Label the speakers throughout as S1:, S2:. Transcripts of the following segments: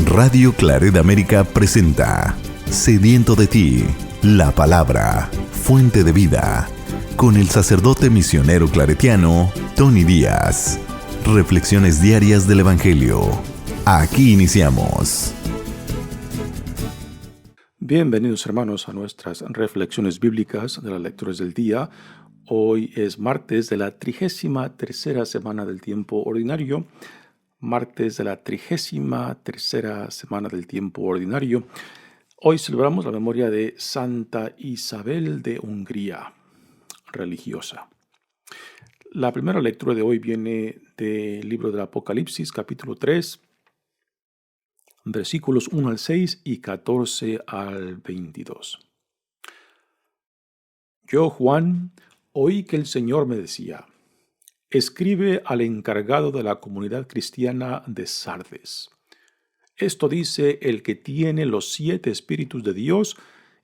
S1: Radio Claret América presenta Sediento de ti, la palabra, fuente de vida, con el sacerdote misionero claretiano Tony Díaz. Reflexiones diarias del Evangelio. Aquí iniciamos.
S2: Bienvenidos, hermanos, a nuestras reflexiones bíblicas de las lecturas del día. Hoy es martes de la 33ª semana del tiempo ordinario. Martes de la 33ª semana del tiempo ordinario. Hoy celebramos la memoria de Santa Isabel de Hungría, religiosa. La primera lectura de hoy viene del libro del Apocalipsis, capítulo 3, versículos 1 al 6 y 14 al 22. Yo, Juan, oí que el Señor me decía: escribe al encargado de la comunidad cristiana de Sardes. Esto dice el que tiene los 7 espíritus de Dios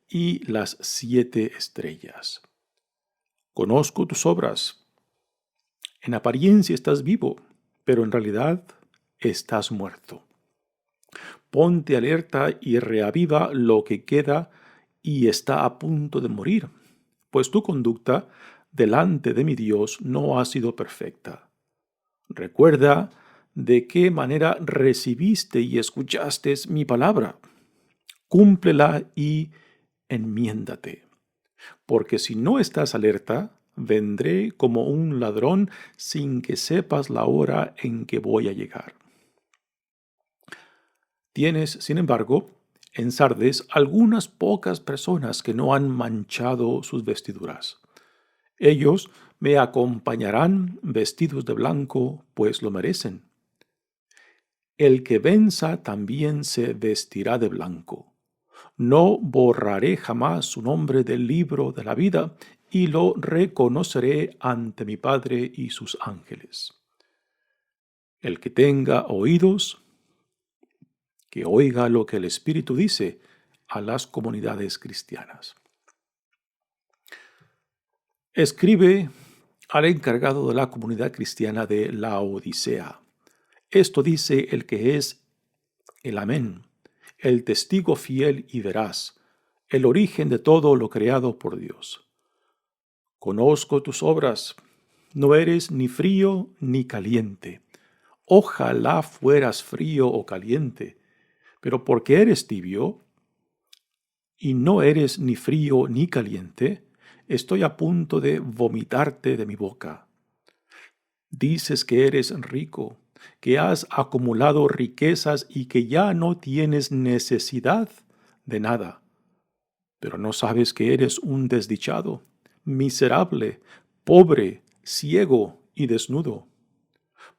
S2: y las 7 estrellas. Conozco tus obras. En apariencia estás vivo, pero en realidad estás muerto. Ponte alerta y reaviva lo que queda y está a punto de morir, pues tu conducta delante de mi Dios no ha sido perfecta. Recuerda de qué manera recibiste y escuchaste mi palabra. Cúmplela y enmiéndate. Porque si no estás alerta, vendré como un ladrón sin que sepas la hora en que voy a llegar. Tienes, sin embargo, en Sardes algunas pocas personas que no han manchado sus vestiduras. Ellos me acompañarán vestidos de blanco, pues lo merecen. El que venza también se vestirá de blanco. No borraré jamás su nombre del libro de la vida y lo reconoceré ante mi Padre y sus ángeles. El que tenga oídos, que oiga lo que el Espíritu dice a las comunidades cristianas. Escribe al encargado de la comunidad cristiana de Laodicea. Esto dice el que es el Amén, el testigo fiel y veraz, el origen de todo lo creado por Dios. Conozco tus obras, no eres ni frío ni caliente. Ojalá fueras frío o caliente, pero porque eres tibio y no eres ni frío ni caliente, estoy a punto de vomitarte de mi boca. Dices que eres rico, que has acumulado riquezas y que ya no tienes necesidad de nada. Pero no sabes que eres un desdichado, miserable, pobre, ciego y desnudo.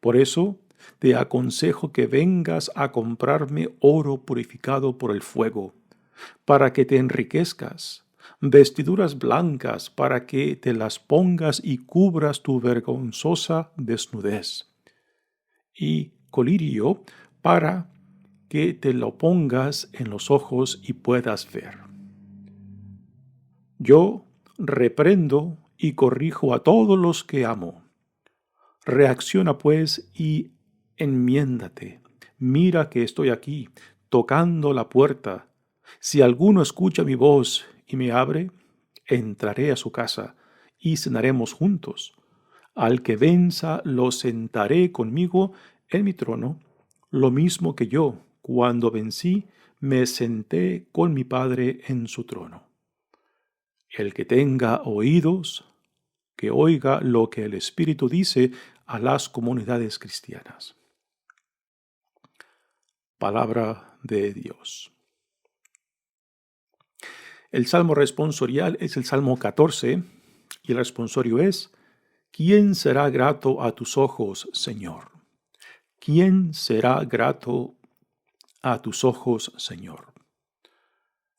S2: Por eso te aconsejo que vengas a comprarme oro purificado por el fuego, para que te enriquezcas, vestiduras blancas para que te las pongas y cubras tu vergonzosa desnudez, y colirio para que te lo pongas en los ojos y puedas ver. Yo reprendo y corrijo a todos los que amo. Reacciona pues y enmiéndate. Mira que estoy aquí, tocando la puerta. Si alguno escucha mi voz y me abre, entraré a su casa y cenaremos juntos. Al que venza lo sentaré conmigo en mi trono, lo mismo que yo, cuando vencí, me senté con mi Padre en su trono. El que tenga oídos, que oiga lo que el Espíritu dice a las comunidades cristianas. Palabra de Dios. El salmo responsorial es el Salmo 14 y el responsorio es: ¿quién será grato a tus ojos, Señor? ¿Quién será grato a tus ojos, Señor?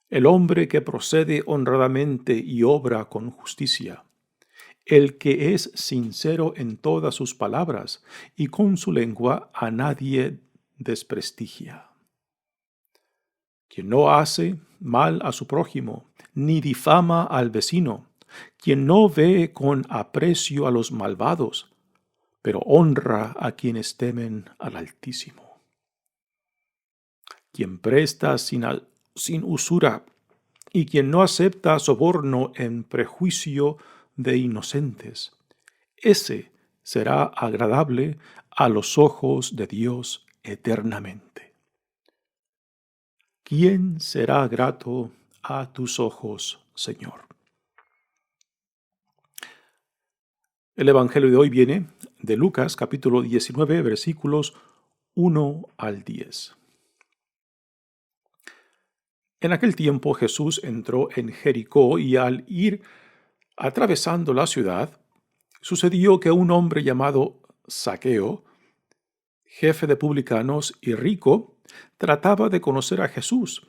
S2: El hombre que procede honradamente y obra con justicia, el que es sincero en todas sus palabras y con su lengua a nadie desprestigia. Quien no hace mal a su prójimo, ni difama al vecino, quien no ve con aprecio a los malvados, pero honra a quienes temen al Altísimo. quien presta sin usura y quien no acepta soborno en prejuicio de inocentes. Ese será agradable a los ojos de Dios eternamente. ¿Quién será grato a tus ojos, Señor? El Evangelio de hoy viene de Lucas, capítulo 19, versículos 1 al 10. En aquel tiempo Jesús entró en Jericó y al ir atravesando la ciudad, sucedió que un hombre llamado Zaqueo, jefe de publicanos y rico, trataba de conocer a Jesús,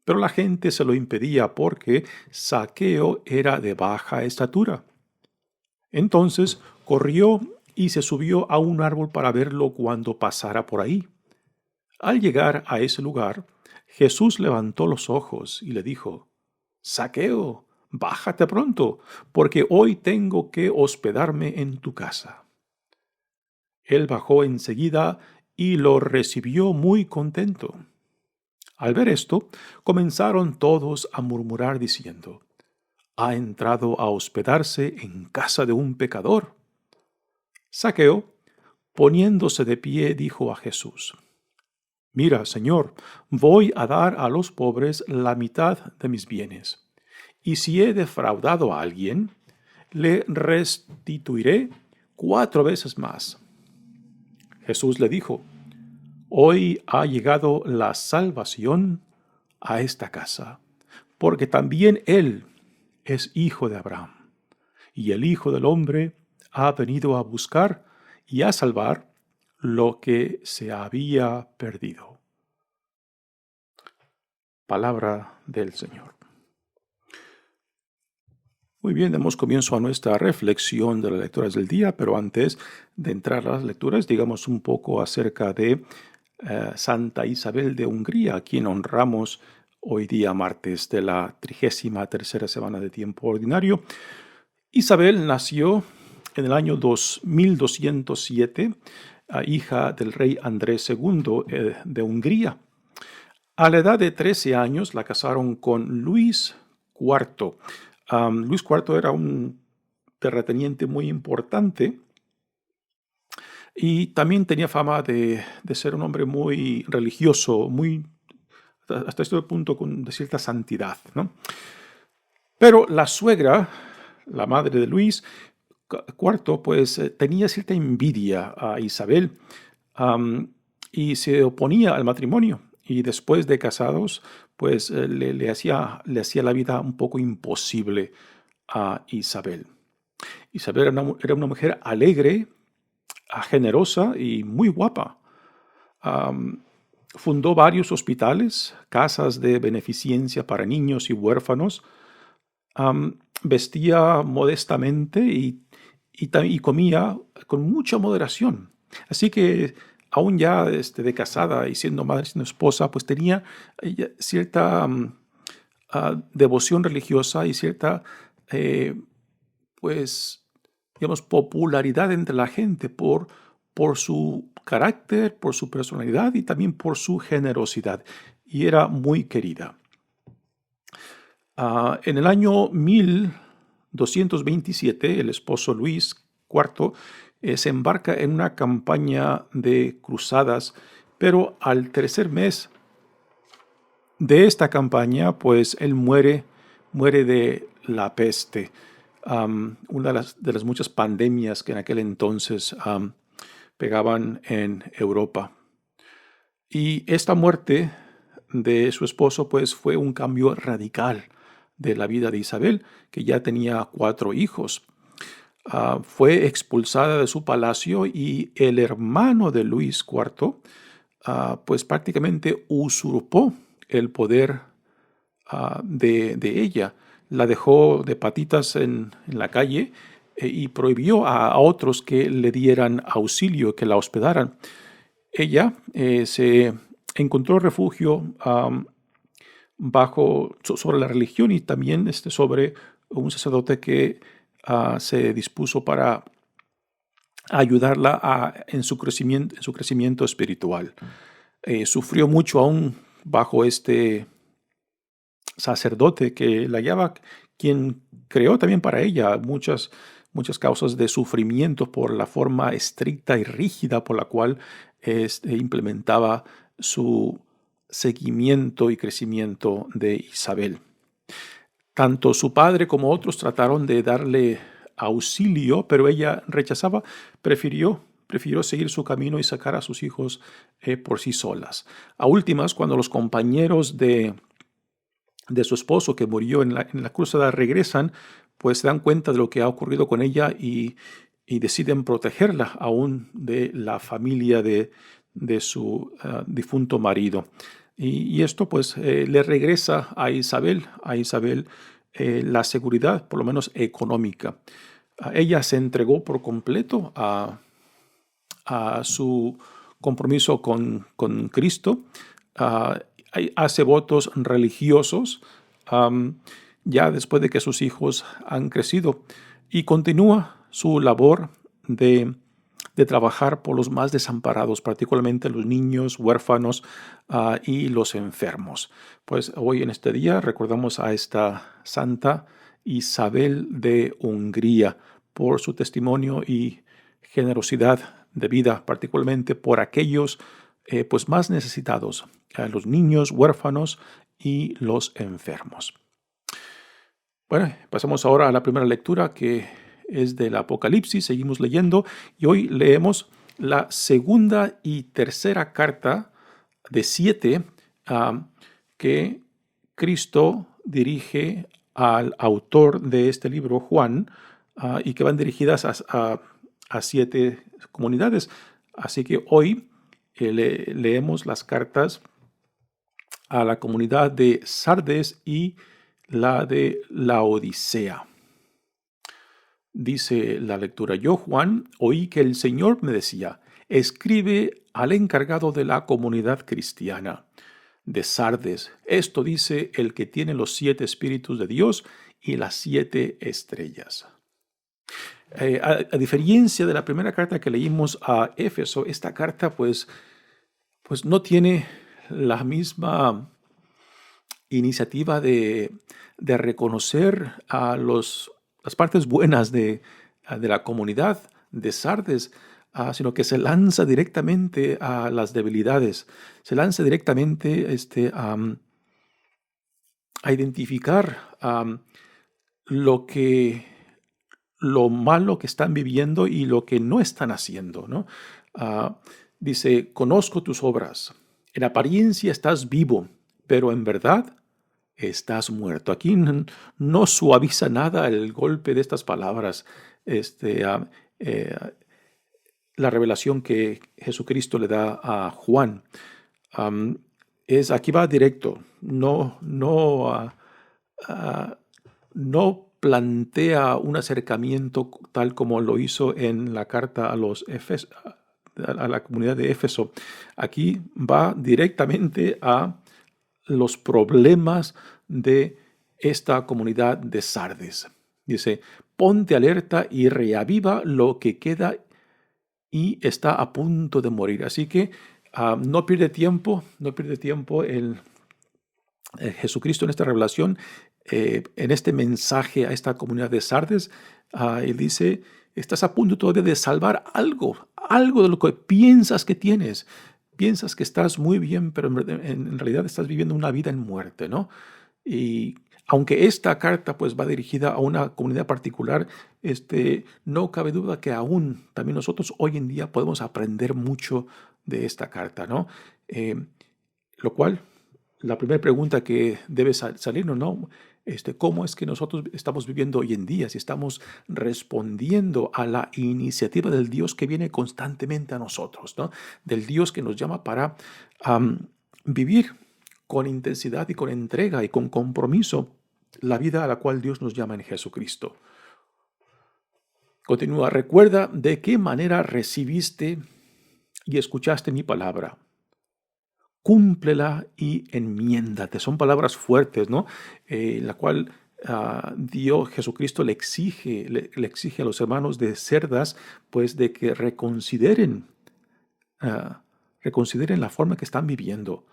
S2: pero la gente se lo impedía porque Zaqueo era de baja estatura. Entonces corrió y se subió a un árbol para verlo cuando pasara por ahí. Al llegar a ese lugar, Jesús levantó los ojos y le dijo: Zaqueo, bájate pronto, porque hoy tengo que hospedarme en tu casa. Él bajó enseguida y lo recibió muy contento. Al ver esto, comenzaron todos a murmurar diciendo: ha entrado a hospedarse en casa de un pecador. Zaqueo, poniéndose de pie, dijo a Jesús: Mira, Señor, voy a dar a los pobres la mitad de mis bienes, y si he defraudado a alguien, le restituiré 4 veces más. Jesús le dijo: Hoy ha llegado la salvación a esta casa, porque también él es hijo de Abraham, y el Hijo del Hombre ha venido a buscar y a salvar lo que se había perdido. Palabra del Señor. Muy bien, damos comienzo a nuestra reflexión de las lecturas del día, pero antes de entrar a las lecturas, digamos un poco acerca de Santa Isabel de Hungría, a quien honramos hoy día martes de la 33ª semana de tiempo ordinario. Isabel nació en el año 1207, hija del rey Andrés II de Hungría. A la edad de 13 años la casaron con Luis IV. Luis IV era un terrateniente muy importante y también tenía fama de ser un hombre muy religioso, muy hasta este punto de cierta santidad, ¿no? Pero la suegra, la madre de Luis IV, pues tenía cierta envidia a Isabel y se oponía al matrimonio. Y después de casados, pues le hacía la vida un poco imposible a Isabel. Isabel era una mujer alegre, generosa y muy guapa. Fundó varios hospitales, casas de beneficencia para niños y huérfanos. Vestía modestamente y comía con mucha moderación. Así que aún ya de casada y siendo madre, siendo esposa, pues tenía cierta devoción religiosa y cierta, pues, digamos, popularidad entre la gente por su carácter, por su personalidad y también por su generosidad. Y era muy querida. En el año 1227, el esposo Luis IV se embarca en una campaña de cruzadas, pero al tercer mes de esta campaña, pues él muere de la peste, una de las muchas pandemias que en aquel entonces pegaban en Europa. Y esta muerte de su esposo, pues fue un cambio radical de la vida de Isabel, que ya tenía 4 hijos. Fue expulsada de su palacio y el hermano de Luis IV pues prácticamente usurpó el poder de ella. La dejó de patitas en la calle y prohibió a otros que le dieran auxilio, que la hospedaran. Ella se encontró refugio sobre la religión y también sobre un sacerdote que se dispuso para ayudarla en su crecimiento espiritual. Sufrió mucho aún bajo este sacerdote que la guiaba, quien creó también para ella muchas causas de sufrimiento por la forma estricta y rígida por la cual implementaba su seguimiento y crecimiento de Isabel. Tanto su padre como otros trataron de darle auxilio, pero ella rechazaba, prefirió seguir su camino y sacar a sus hijos por sí solas. A últimas, cuando los compañeros de su esposo que murió en la cruzada regresan, pues se dan cuenta de lo que ha ocurrido con ella y deciden protegerla aún de la familia de su difunto marido. Y esto pues le regresa a Isabel la seguridad, por lo menos económica. Ella se entregó por completo a su compromiso con Cristo. Hace votos religiosos ya después de que sus hijos han crecido y continúa su labor de trabajar por los más desamparados, particularmente los niños, huérfanos y los enfermos. Pues hoy en este día recordamos a esta santa Isabel de Hungría por su testimonio y generosidad de vida, particularmente por aquellos pues más necesitados, los niños, huérfanos y los enfermos. Bueno, pasamos ahora a la primera lectura, que es del Apocalipsis. Seguimos leyendo y hoy leemos la segunda y tercera carta de 7 que Cristo dirige al autor de este libro, Juan, y que van dirigidas a 7 comunidades. Así que hoy leemos las cartas a la comunidad de Sardes y la de Laodicea. Dice la lectura: Yo, Juan, oí que el Señor me decía: escribe al encargado de la comunidad cristiana de Sardes. Esto dice el que tiene los 7 espíritus de Dios y las 7 estrellas. A diferencia de la primera carta que leímos a Éfeso, esta carta pues no tiene la misma iniciativa de reconocer a las partes buenas de la comunidad de Sardes, sino que se lanza directamente a las debilidades, se lanza directamente a identificar lo malo que están viviendo y lo que no están haciendo, ¿no? Dice: conozco tus obras, en apariencia estás vivo, pero en verdad estás muerto. Aquí no suaviza nada el golpe de estas palabras, la revelación que Jesucristo le da a Juan. Aquí va directo, no plantea un acercamiento tal como lo hizo en la carta a la comunidad de Éfeso. Aquí va directamente a los problemas de esta comunidad de Sardes. Dice: ponte alerta y reaviva lo que queda y está a punto de morir. Así que no pierde tiempo Jesucristo en esta revelación, en este mensaje a esta comunidad de Sardes. Él dice: estás a punto todavía de salvar algo de lo que piensas que tienes. Piensas que estás muy bien, pero en realidad estás viviendo una vida en muerte, ¿no? Y aunque esta carta pues va dirigida a una comunidad particular, no cabe duda que aún también nosotros hoy en día podemos aprender mucho de esta carta, ¿no? Lo cual, la primera pregunta que debe salirnos, ¿no? ¿Cómo es que nosotros estamos viviendo hoy en día? Si estamos respondiendo a la iniciativa del Dios que viene constantemente a nosotros, ¿no? Del Dios que nos llama para vivir con intensidad y con entrega y con compromiso la vida a la cual Dios nos llama en Jesucristo. Continúa: recuerda de qué manera recibiste y escuchaste mi palabra. Cúmplela y enmiéndate. Son palabras fuertes, ¿no? La cual Dios, Jesucristo, le exige a los hermanos de Sardes, pues, de que reconsideren la forma que están viviendo.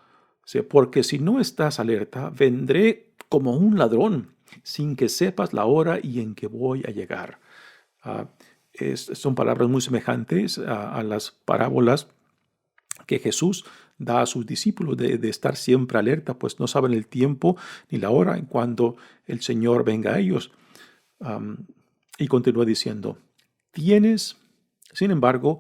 S2: Porque si no estás alerta, vendré como un ladrón, sin que sepas la hora y en que voy a llegar. Ah, son palabras muy semejantes a las parábolas que Jesús da a sus discípulos de estar siempre alerta, pues no saben el tiempo ni la hora en cuando el Señor venga a ellos. Y continúa diciendo, tienes, sin embargo,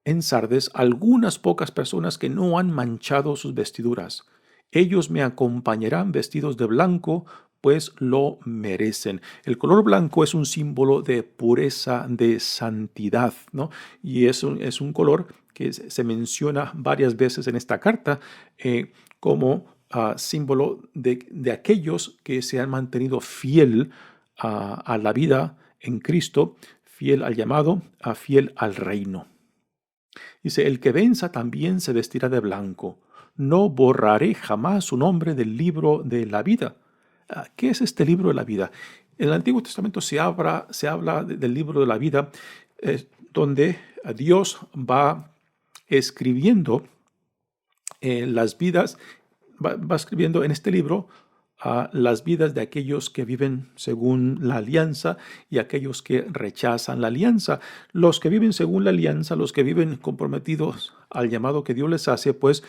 S2: en Sardes algunas pocas personas que no han manchado sus vestiduras. Ellos me acompañarán vestidos de blanco, pues lo merecen. El color blanco es un símbolo de pureza, de santidad, ¿no? Y es un color que se menciona varias veces en esta carta como símbolo de aquellos que se han mantenido fiel a la vida en Cristo, fiel al llamado, fiel al reino. Dice, el que venza también se vestirá de blanco. No borraré jamás su nombre del libro de la vida. ¿Qué es este libro de la vida? En el Antiguo Testamento se habla del libro de la vida, donde Dios va escribiendo las vidas, va escribiendo en este libro las vidas de aquellos que viven según la alianza y aquellos que rechazan la alianza. Los que viven según la alianza, los que viven comprometidos al llamado que Dios les hace, pues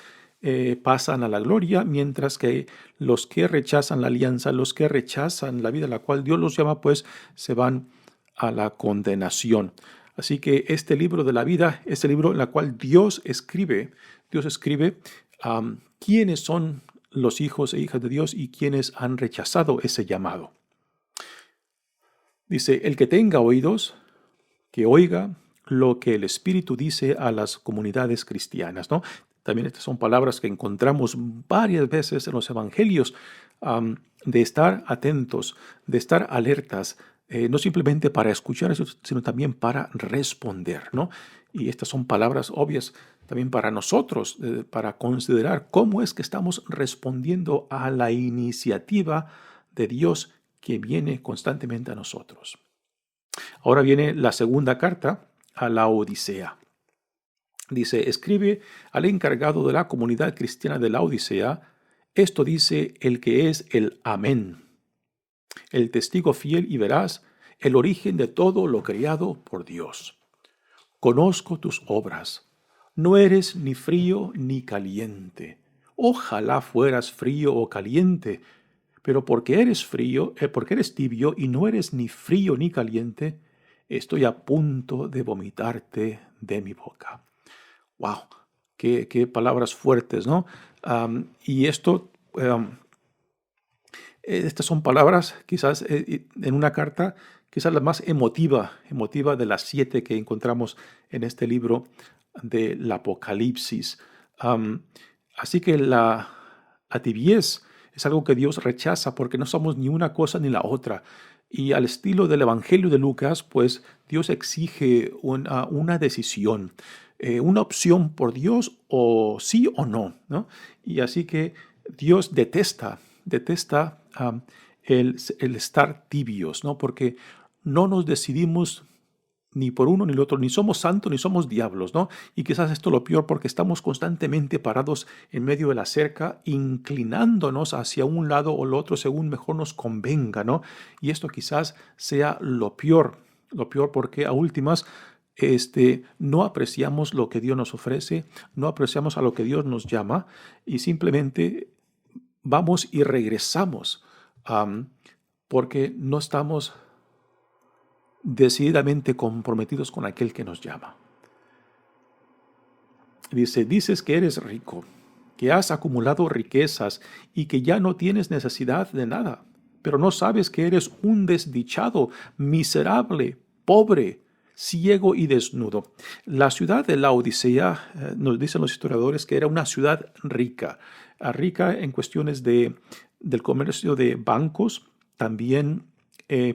S2: pasan a la gloria, mientras que los que rechazan la alianza, los que rechazan la vida a la cual Dios los llama, pues se van a la condenación. Así que este libro de la vida, este libro en el cual Dios escribe quiénes son los hijos e hijas de Dios y quienes han rechazado ese llamado. Dice, el que tenga oídos, que oiga lo que el Espíritu dice a las comunidades cristianas, ¿no? También estas son palabras que encontramos varias veces en los evangelios, de estar atentos, de estar alertas, no simplemente para escuchar, sino también para responder, ¿no? Y estas son palabras obvias también para nosotros, para considerar cómo es que estamos respondiendo a la iniciativa de Dios que viene constantemente a nosotros. Ahora viene la segunda carta a la Odisea. Dice, escribe al encargado de la comunidad cristiana de la Odisea, esto dice el que es el Amén, el testigo fiel y veraz, el origen de todo lo creado por Dios. Conozco tus obras. No eres ni frío ni caliente. Ojalá fueras frío o caliente, pero porque eres tibio y no eres ni frío ni caliente, estoy a punto de vomitarte de mi boca. ¡Wow! Qué palabras fuertes, ¿no? Y estas son palabras quizás en una carta, quizás la más emotiva de las 7 que encontramos en este libro del Apocalipsis. Así que la tibiez es algo que Dios rechaza porque no somos ni una cosa ni la otra. Y al estilo del Evangelio de Lucas, pues Dios exige una decisión, una opción por Dios o sí o no, ¿no? Y así que Dios detesta el estar tibios, ¿no? Porque no nos decidimos ni por uno ni el otro, ni somos santos ni somos diablos, ¿no? Y quizás esto es lo peor porque estamos constantemente parados en medio de la cerca, inclinándonos hacia un lado o el otro según mejor nos convenga, ¿no? Y esto quizás sea lo peor porque a últimas no apreciamos lo que Dios nos ofrece, no apreciamos a lo que Dios nos llama y simplemente vamos y regresamos porque no estamos decididamente comprometidos con aquel que nos llama. Dices que eres rico, que has acumulado riquezas y que ya no tienes necesidad de nada, pero no sabes que eres un desdichado, miserable, pobre, ciego y desnudo. La ciudad de la Odisea, nos dicen los historiadores, que era una ciudad rica en cuestiones del comercio de bancos, también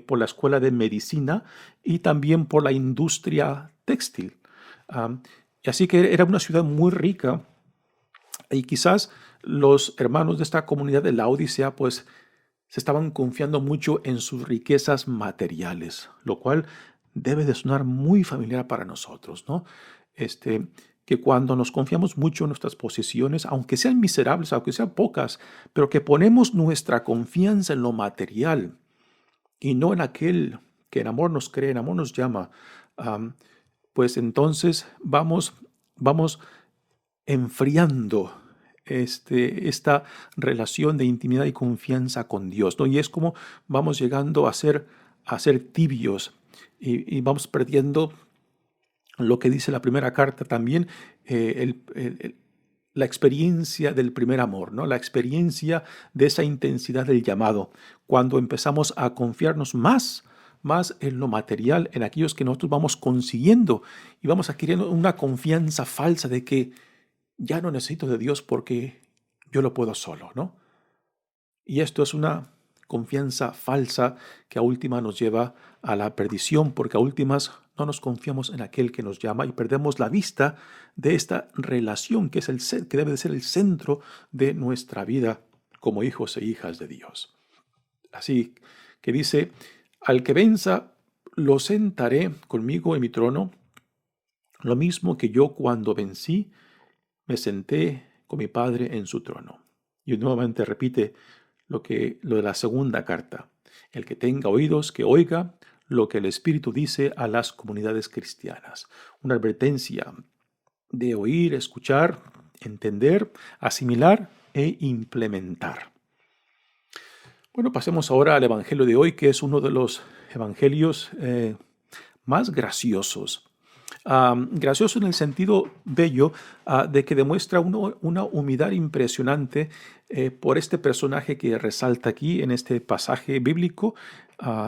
S2: por la escuela de medicina y también por la industria textil. Así que era una ciudad muy rica y quizás los hermanos de esta comunidad de la Odisea pues se estaban confiando mucho en sus riquezas materiales, lo cual debe de sonar muy familiar para nosotros, ¿no? que cuando nos confiamos mucho en nuestras posesiones, aunque sean miserables, aunque sean pocas, pero que ponemos nuestra confianza en lo material y no en aquel que en amor nos cree, en amor nos llama, pues entonces vamos enfriando esta relación de intimidad y confianza con Dios, ¿no? Y es como vamos llegando a ser tibios y vamos perdiendo lo que dice la primera carta también, la experiencia del primer amor, ¿no? La experiencia de esa intensidad del llamado, cuando empezamos a confiarnos más en lo material, en aquellos que nosotros vamos consiguiendo y vamos adquiriendo una confianza falsa de que ya no necesito de Dios porque yo lo puedo solo, ¿no? Y esto es una confianza falsa que a última nos lleva a la perdición, porque a últimas no nos confiamos en aquel que nos llama y perdemos la vista de esta relación que que debe de ser el centro de nuestra vida como hijos e hijas de Dios. Así que dice, al que venza, lo sentaré conmigo en mi trono, lo mismo que yo cuando vencí, me senté con mi Padre en su trono. Y nuevamente repite lo de la segunda carta. El que tenga oídos, que oiga lo que el Espíritu dice a las comunidades cristianas. Una advertencia de oír, escuchar, entender, asimilar e implementar. Bueno, pasemos ahora al Evangelio de hoy, que es uno de los evangelios más graciosos. Gracioso en el sentido bello de que demuestra una humildad impresionante por este personaje que resalta aquí en este pasaje bíblico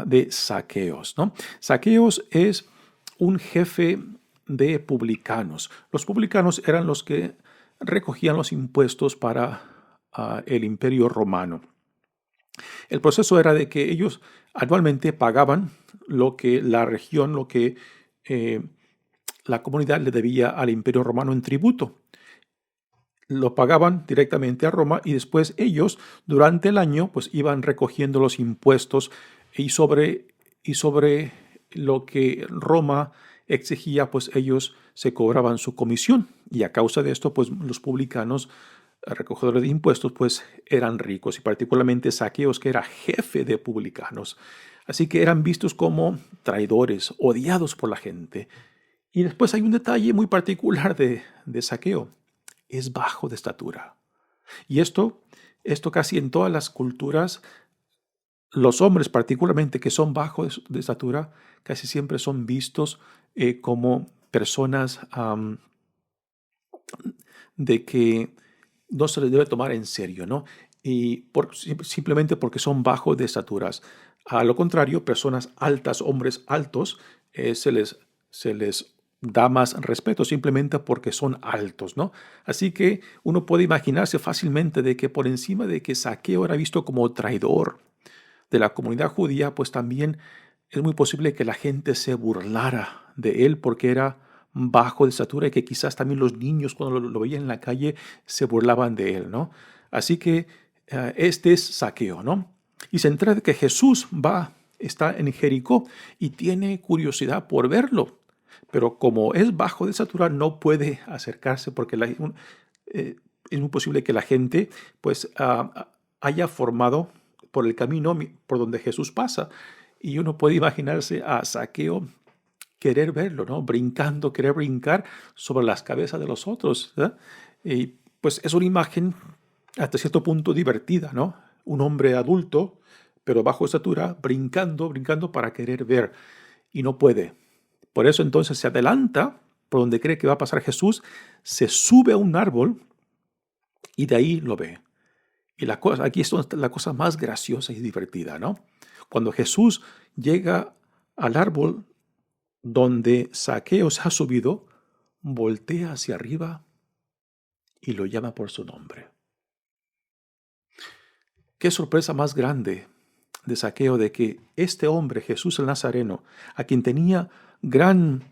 S2: de Zaqueos, ¿no? Zaqueos es un jefe de publicanos. Los publicanos eran los que recogían los impuestos para el Imperio Romano. El proceso era de que ellos anualmente pagaban lo que la región, lo que la comunidad le debía al Imperio Romano en tributo. Lo pagaban directamente a Roma y después ellos durante el año pues iban recogiendo los impuestos y sobre lo que Roma exigía pues ellos se cobraban su comisión y a causa de esto pues los publicanos recogedores de impuestos pues eran ricos y particularmente Zaqueos que era jefe de publicanos. Así que eran vistos como traidores, odiados por la gente. Y después hay un detalle muy particular de Zaqueo. Es bajo de estatura. Y esto casi en todas las culturas, los hombres particularmente que son bajos de estatura, casi siempre son vistos como personas de que no se les debe tomar en serio, ¿no? Y simplemente porque son bajos de estaturas. A lo contrario, personas altas, hombres altos, se les da más respeto simplemente porque son altos, ¿no? Así que uno puede imaginarse fácilmente de que por encima de que Zaqueo era visto como traidor de la comunidad judía, pues también es muy posible que la gente se burlara de él porque era bajo de estatura y que quizás también los niños cuando lo veían en la calle se burlaban de él, ¿no? Así que este es Zaqueo, ¿no? Y se entera de que Jesús está en Jericó y tiene curiosidad por verlo. Pero como es bajo de estatura, no puede acercarse porque es muy posible que la gente pues, haya formado por el camino por donde Jesús pasa. Y uno puede imaginarse a Zaqueo querer verlo, ¿no? Querer brincar sobre las cabezas de los otros, ¿verdad? Y pues es una imagen hasta cierto punto divertida, ¿no? Un hombre adulto, pero bajo estatura, brincando para querer ver y no puede. Por eso entonces se adelanta por donde cree que va a pasar Jesús, se sube a un árbol y de ahí lo ve. Y aquí es la cosa más graciosa y divertida, ¿no? Cuando Jesús llega al árbol donde Zaqueo se ha subido, voltea hacia arriba y lo llama por su nombre. Qué sorpresa más grande de Zaqueo de que este hombre, Jesús el Nazareno, a quien tenía gran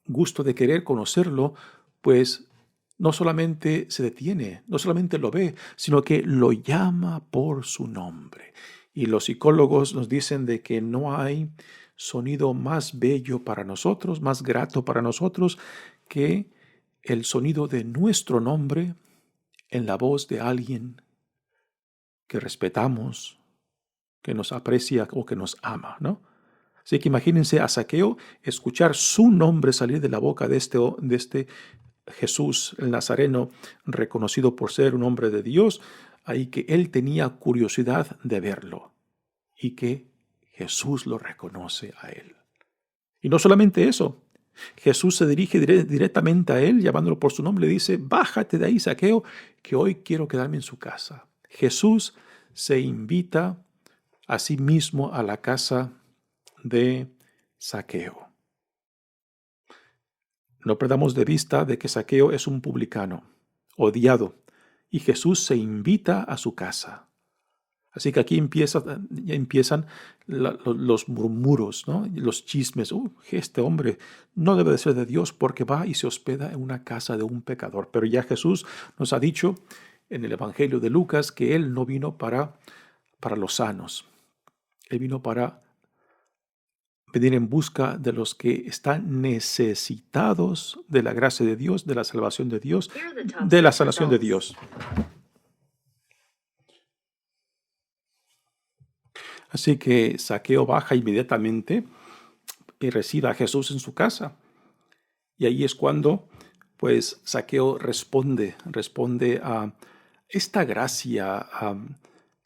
S2: gusto de querer conocerlo, pues no solamente se detiene, no solamente lo ve, sino que lo llama por su nombre. Y los psicólogos nos dicen de que no hay sonido más bello para nosotros, más grato para nosotros, que el sonido de nuestro nombre en la voz de alguien que respetamos, que nos aprecia o que nos ama, ¿no? Así que imagínense a Zaqueo escuchar su nombre salir de la boca de este Jesús el Nazareno, reconocido por ser un hombre de Dios, ahí que él tenía curiosidad de verlo y que Jesús lo reconoce a él. Y no solamente eso, Jesús se dirige directamente a él, llamándolo por su nombre, le dice, bájate de ahí, Zaqueo, que hoy quiero quedarme en su casa. Jesús se invita a sí mismo a la casa de Zaqueo. No perdamos de vista de que Zaqueo es un publicano, odiado, y Jesús se invita a su casa. Así que aquí empiezan los murmuros, ¿no? Los chismes. Este hombre no debe de ser de Dios porque va y se hospeda en una casa de un pecador. Pero ya Jesús nos ha dicho en el Evangelio de Lucas que Él no vino para los sanos. Él vino para venir en busca de los que están necesitados de la gracia de Dios, de la salvación de Dios, de la sanación de Dios. Así que Zaqueo baja inmediatamente y recibe a Jesús en su casa. Y ahí es cuando, pues, Zaqueo responde a esta gracia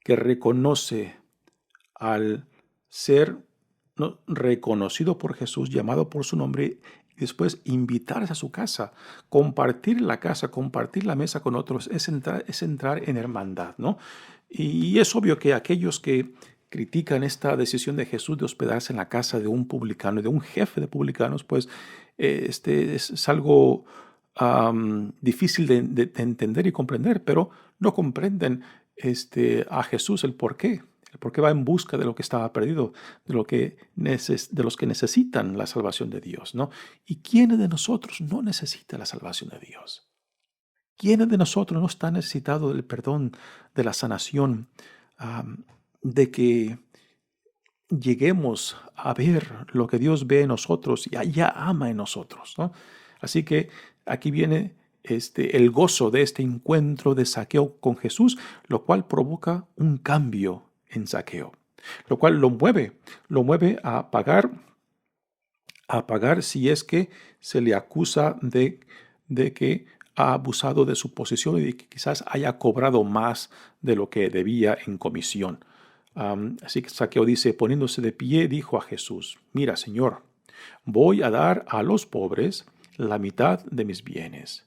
S2: que reconoce al ser reconocido por Jesús, llamado por su nombre, y después invitarse a su casa, compartir la casa, compartir la mesa con otros, es entrar en hermandad, ¿no? Y es obvio que aquellos que critican esta decisión de Jesús de hospedarse en la casa de un publicano, de un jefe de publicanos, pues es algo difícil de entender y comprender, pero no comprenden a Jesús el por qué. Porque va en busca de lo que estaba perdido, de los que necesitan la salvación de Dios, ¿no? ¿Y quién de nosotros no necesita la salvación de Dios? ¿Quién de nosotros no está necesitado del perdón, de la sanación, de que lleguemos a ver lo que Dios ve en nosotros y ya ama en nosotros, ¿no? Así que aquí viene el gozo de este encuentro de Zaqueo con Jesús, lo cual provoca un cambio en Zaqueo, lo cual lo mueve a pagar si es que se le acusa de que ha abusado de su posición y de que quizás haya cobrado más de lo que debía en comisión. Así que Zaqueo dice, poniéndose de pie, dijo a Jesús, mira, Señor, voy a dar a los pobres la mitad de mis bienes,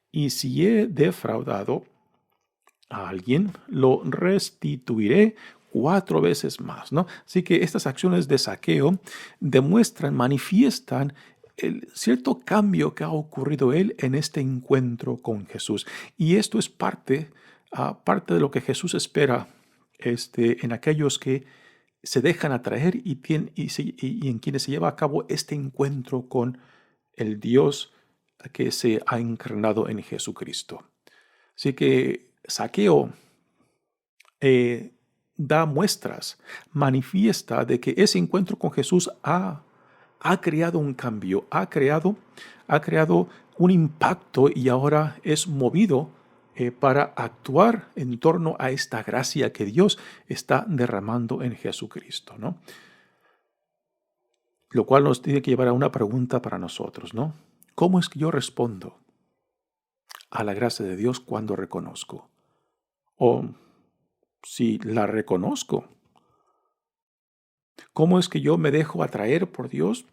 S2: y si he defraudado a alguien, lo restituiré 4 veces más, ¿no? Así que estas acciones de Zaqueo manifiestan el cierto cambio que ha ocurrido él en este encuentro con Jesús. Y esto es parte de lo que Jesús espera en aquellos que se dejan atraer y en quienes se lleva a cabo este encuentro con el Dios que se ha encarnado en Jesucristo. Así que Zaqueo da muestras, manifiesta de que ese encuentro con Jesús ha creado un cambio, ha creado un impacto y ahora es movido para actuar en torno a esta gracia que Dios está derramando en Jesucristo, ¿no? Lo cual nos tiene que llevar a una pregunta para nosotros, ¿no? ¿Cómo es que yo respondo a la gracia de Dios cuando reconozco? O si la reconozco, ¿cómo es que yo me dejo atraer por Dios?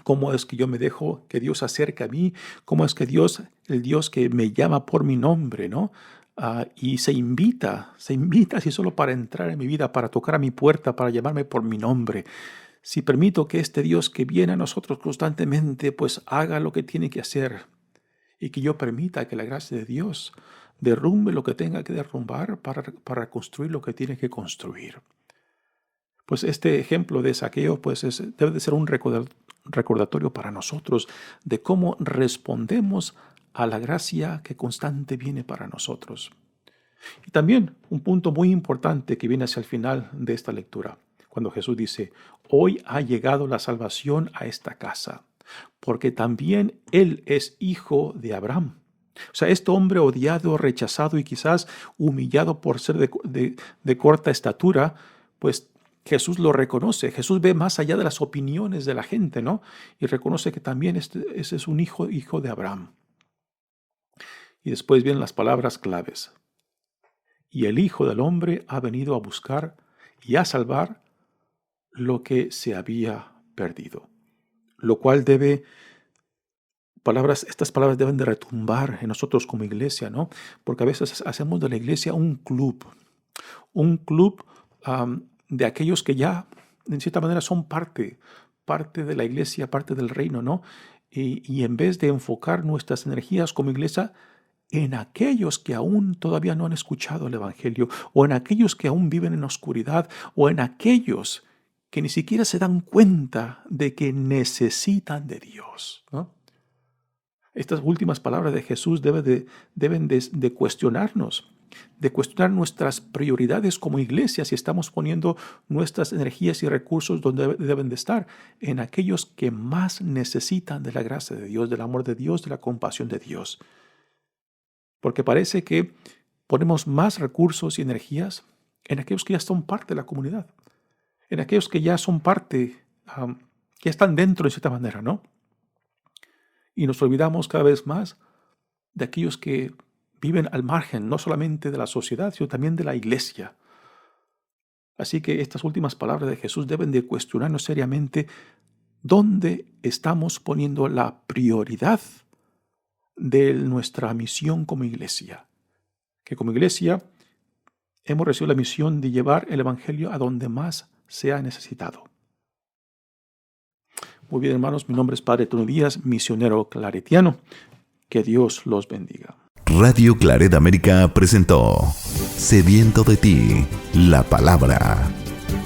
S2: ¿Cómo es que yo me dejo que Dios se acerque a mí? ¿Cómo es que Dios, el Dios que me llama por mi nombre, ¿no? Y se invita así solo para entrar en mi vida, para tocar a mi puerta, para llamarme por mi nombre. Si permito que este Dios que viene a nosotros constantemente, pues haga lo que tiene que hacer y que yo permita que la gracia de Dios derrumbe lo que tenga que derrumbar para construir lo que tiene que construir. Pues este ejemplo de Zaqueo pues debe de ser un recordatorio para nosotros de cómo respondemos a la gracia que constante viene para nosotros. Y también un punto muy importante que viene hacia el final de esta lectura, cuando Jesús dice, hoy ha llegado la salvación a esta casa. porque también él es hijo de Abraham. O sea, este hombre odiado, rechazado y quizás humillado por ser de corta estatura, pues Jesús lo reconoce. Jesús ve más allá de las opiniones de la gente, ¿no? Y reconoce que también ese es un hijo de Abraham. Y después vienen las palabras claves. Y el Hijo del Hombre ha venido a buscar y a salvar lo que se había perdido. Lo cual estas palabras deben de retumbar en nosotros como iglesia, ¿no? Porque a veces hacemos de la iglesia un club de aquellos que ya, en cierta manera, son parte de la iglesia, parte del reino, ¿no? Y en vez de enfocar nuestras energías como iglesia en aquellos que aún todavía no han escuchado el Evangelio, o en aquellos que aún viven en oscuridad, o en aquellos que ni siquiera se dan cuenta de que necesitan de Dios, ¿no? Estas últimas palabras de Jesús deben de cuestionarnos, de cuestionar nuestras prioridades como iglesia, si estamos poniendo nuestras energías y recursos donde deben de estar, en aquellos que más necesitan de la gracia de Dios, del amor de Dios, de la compasión de Dios. Porque parece que ponemos más recursos y energías en aquellos que ya son parte de la comunidad, en aquellos que ya son parte, que están dentro de cierta manera, ¿no? Y nos olvidamos cada vez más de aquellos que viven al margen, no solamente de la sociedad, sino también de la iglesia. Así que estas últimas palabras de Jesús deben de cuestionarnos seriamente dónde estamos poniendo la prioridad de nuestra misión como iglesia. Que como iglesia hemos recibido la misión de llevar el Evangelio a donde más sea necesitado. Muy bien, hermanos, mi nombre es Padre Tony Díaz, misionero claretiano. Que Dios los bendiga.
S1: Radio Claret América presentó Sediento de ti, la palabra.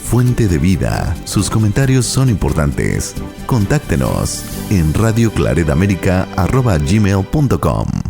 S1: Fuente de vida. Sus comentarios son importantes. Contáctenos en radioclaretamerica@gmail.com.